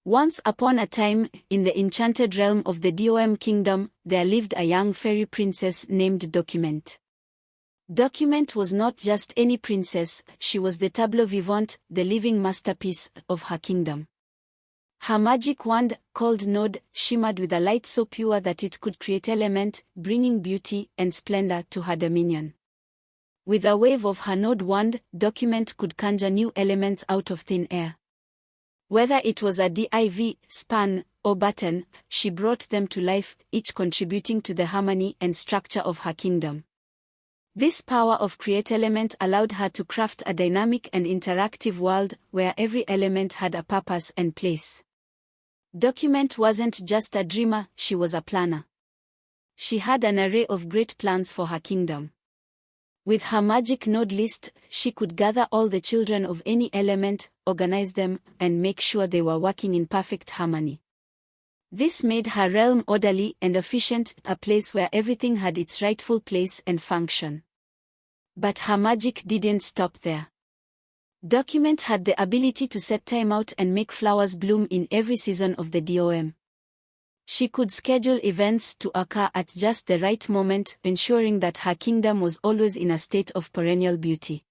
Once upon a time, in the enchanted realm of the DOM kingdom, there lived a young fairy princess named Document. Document was not just any princess, she was the tableau vivant, the living masterpiece of her kingdom. Her magic wand, called Node, shimmered with a light so pure that it could create element, bringing beauty and splendor to her dominion. With a wave of her Node wand, Document could conjure new elements out of thin air. Whether it was a div, span, or button, she brought them to life, each contributing to the harmony and structure of her kingdom. This power of create element allowed her to craft a dynamic and interactive world where every element had a purpose and place. Document wasn't just a dreamer, she was a planner. She had an array of great plans for her kingdom. With her magic node list, she could gather all the children of any element, organize them, and make sure they were working in perfect harmony. This made her realm orderly and efficient, a place where everything had its rightful place and function. But her magic didn't stop there. Document had the ability to set time out and make flowers bloom in every season of the DOM. She could schedule events to occur at just the right moment, ensuring that her kingdom was always in a state of perennial beauty.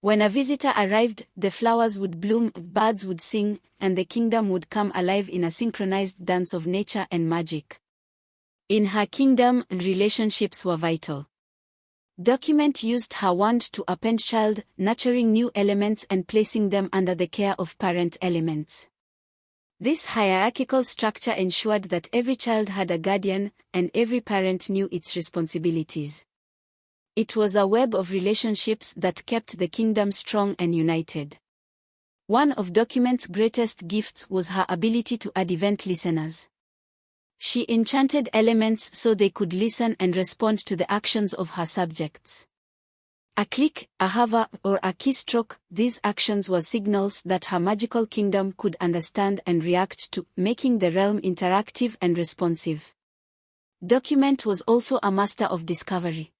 When a visitor arrived, the flowers would bloom, birds would sing, and the kingdom would come alive in a synchronized dance of nature and magic. In her kingdom, relationships were vital. Document used her wand to append child, nurturing new elements and placing them under the care of parent elements. This hierarchical structure ensured that every child had a guardian, and every parent knew its responsibilities. It was a web of relationships that kept the kingdom strong and united. One of Document's greatest gifts was her ability to add event listeners. She enchanted elements so they could listen and respond to the actions of her subjects. A click, a hover, or a keystroke, these actions were signals that her magical kingdom could understand and react to, making the realm interactive and responsive. Document was also a master of discovery.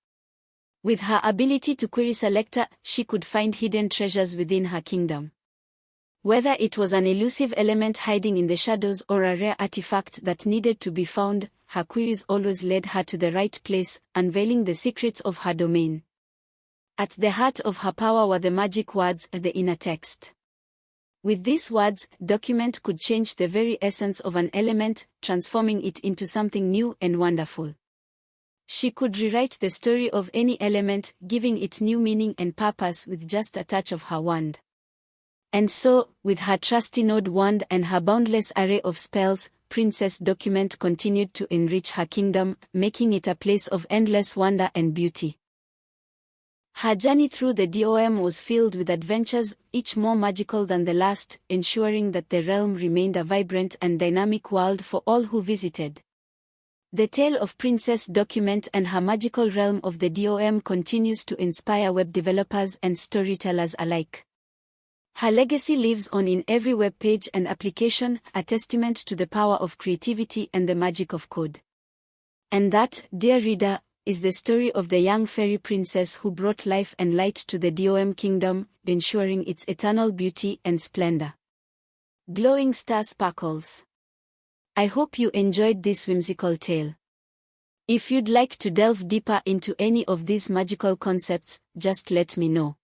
With her ability to query selector, she could find hidden treasures within her kingdom. Whether it was an elusive element hiding in the shadows or a rare artifact that needed to be found, her queries always led her to the right place, unveiling the secrets of her domain. At the heart of her power were the magic words, the inner text. With these words, Document could change the very essence of an element, transforming it into something new and wonderful. She could rewrite the story of any element, giving it new meaning and purpose with just a touch of her wand. And so, with her trusty node wand and her boundless array of spells, Princess Document continued to enrich her kingdom, making it a place of endless wonder and beauty. Her journey through the DOM was filled with adventures, each more magical than the last, ensuring that the realm remained a vibrant and dynamic world for all who visited. The tale of Princess Document and her magical realm of the DOM continues to inspire web developers and storytellers alike. Her legacy lives on in every web page and application, a testament to the power of creativity and the magic of code. And that, dear reader, is the story of the young fairy princess who brought life and light to the DOM kingdom, ensuring its eternal beauty and splendor. Glowing star sparkles. I hope you enjoyed this whimsical tale. If you'd like to delve deeper into any of these magical concepts, just let me know.